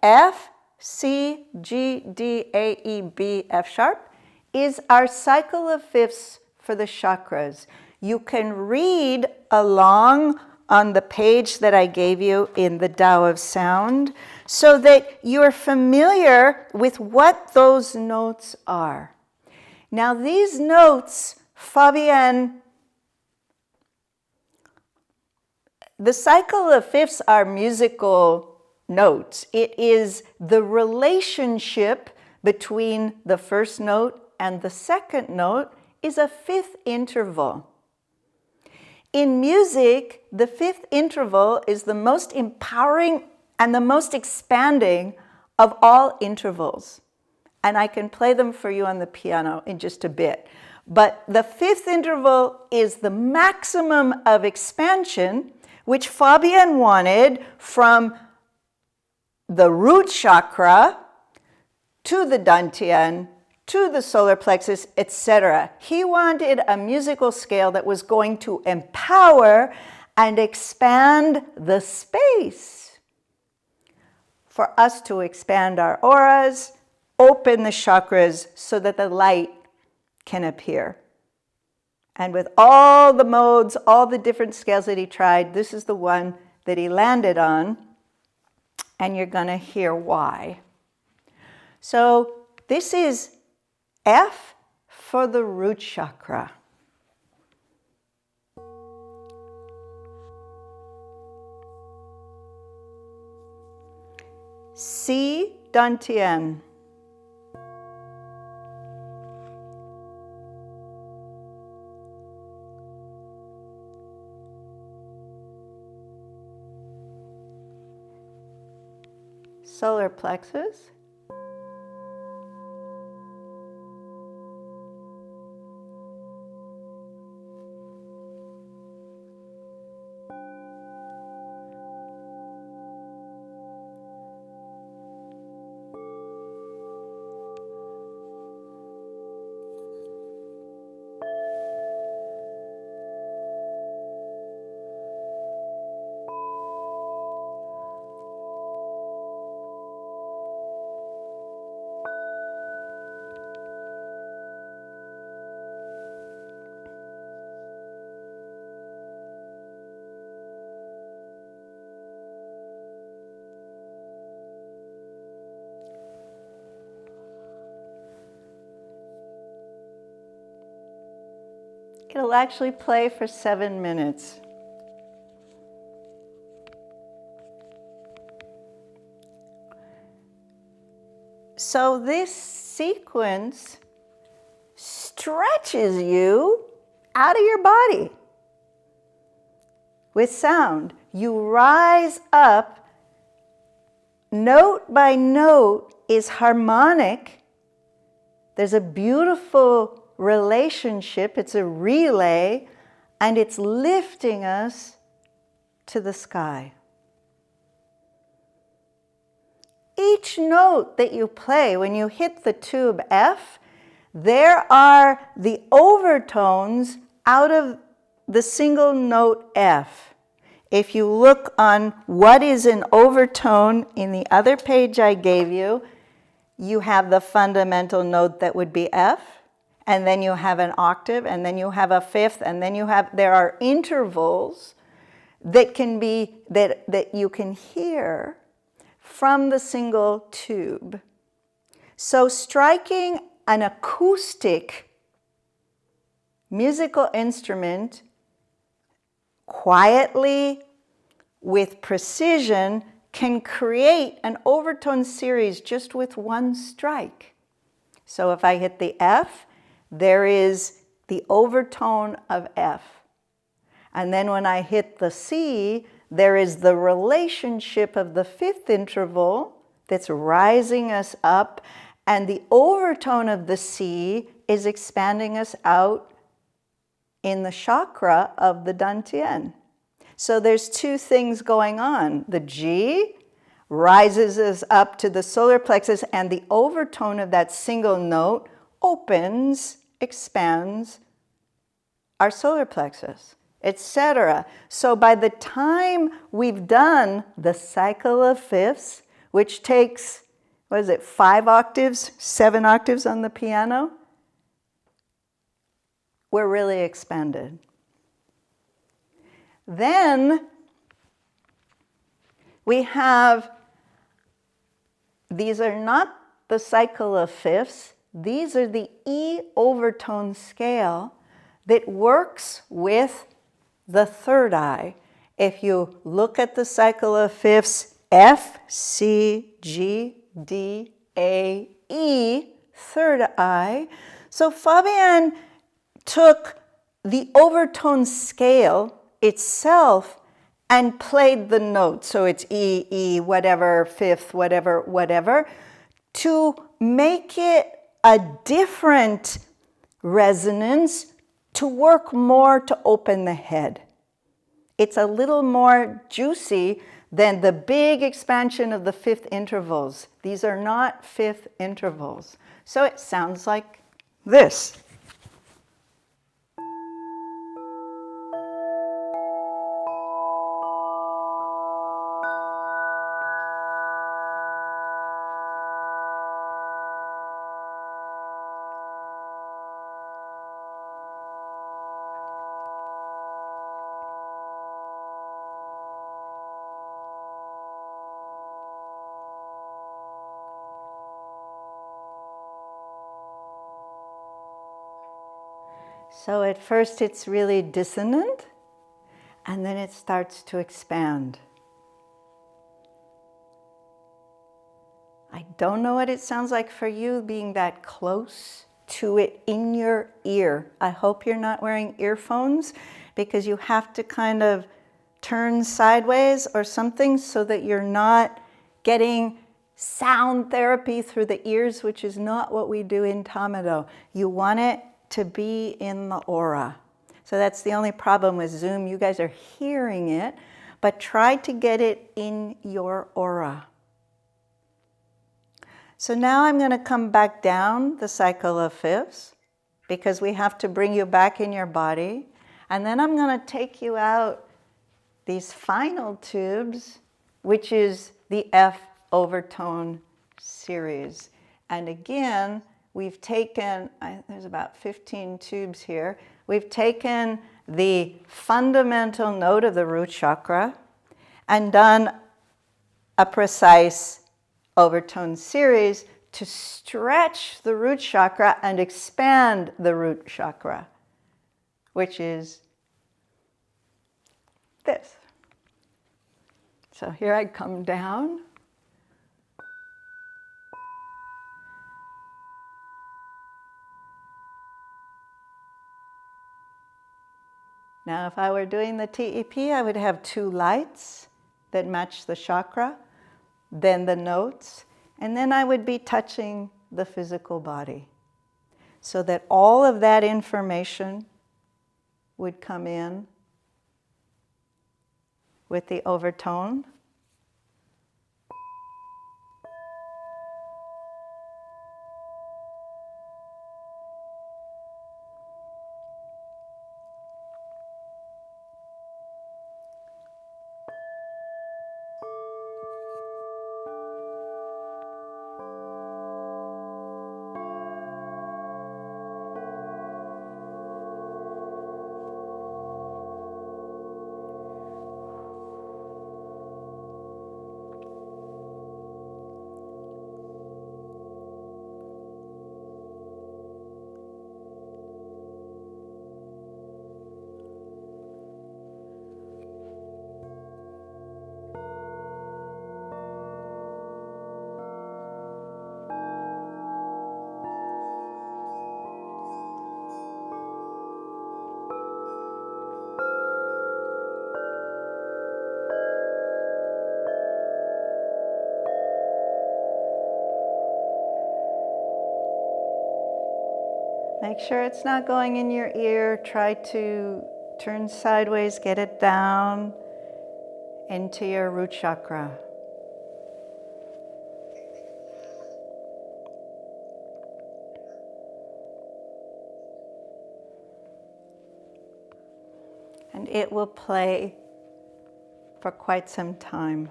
F, C, G, D, A, E, B, F sharp is our cycle of fifths for the chakras. You can read along on the page that I gave you in the Tao of Sound so that you're familiar with what those notes are. Now these notes, Fabien, the cycle of fifths are musical notes. It is the relationship between the first note and the second note is a fifth interval. In music, the fifth interval is the most empowering and the most expanding of all intervals. And I can play them for you on the piano in just a bit. But the fifth interval is the maximum of expansion, which Fabien wanted from the root chakra to the dantian, to the solar plexus, etc. He wanted a musical scale that was going to empower and expand the space for us to expand our auras, open the chakras so that the light can appear. And with all the modes, all the different scales that he tried, this is the one that he landed on, and you're going to hear why. So this is F for the root chakra. C, dantian. Solar plexus. It'll actually play for 7 minutes. So this sequence stretches you out of your body with sound. You rise up, note by note is harmonic. There's a beautiful relationship, it's a relay, and it's lifting us to the sky. Each note that you play, when you hit the tube F, there are the overtones out of the single note F. If you look on what is an overtone in the other page I gave you, you have the fundamental note that would be F, and then you have an octave, and then you have a fifth, and then there are intervals that can be, that you can hear from the single tube. So striking an acoustic musical instrument quietly with precision can create an overtone series just with one strike. So if I hit the F, there is the overtone of F. And then when I hit the C, there is the relationship of the fifth interval that's rising us up, and the overtone of the C is expanding us out in the chakra of the dantian. So there's two things going on. The G rises us up to the solar plexus, and the overtone of that single note opens, expands our solar plexus, etc. So by the time we've done the cycle of fifths, which takes, what is it, 5 octaves, 7 octaves on the piano, we're really expanded. Then we have, these are not the cycle of fifths, these are the E overtone scale that works with the third eye. If you look at the cycle of fifths, F, C, G, D, A, E, third eye. So Fabien took the overtone scale itself and played the notes. So it's E, E, whatever, fifth, whatever, whatever, to make it a different resonance to work more to open the head. It's a little more juicy than the big expansion of the fifth intervals. These are not fifth intervals. So it sounds like this. So at first it's really dissonant, and then it starts to expand. I don't know what it sounds like for you being that close to it in your ear. I hope you're not wearing earphones, because you have to kind of turn sideways or something so that you're not getting sound therapy through the ears, which is not what we do in Tama-Do. You want it to be in the aura. So that's the only problem with Zoom. You guys are hearing it, but try to get it in your aura. So now I'm going to come back down the cycle of fifths, because we have to bring you back in your body. And then I'm going to take you out these final tubes, which is the F overtone series. And again, we've taken, there's about 15 tubes here. We've taken the fundamental note of the root chakra and done a precise overtone series to stretch the root chakra and expand the root chakra, which is this. So here I come down. Now, if I were doing the TEP, I would have 2 lights that match the chakra, then the notes, and then I would be touching the physical body, so that all of that information would come in with the overtone. Make sure it's not going in your ear. Try to turn sideways, get it down into your root chakra. And it will play for quite some time.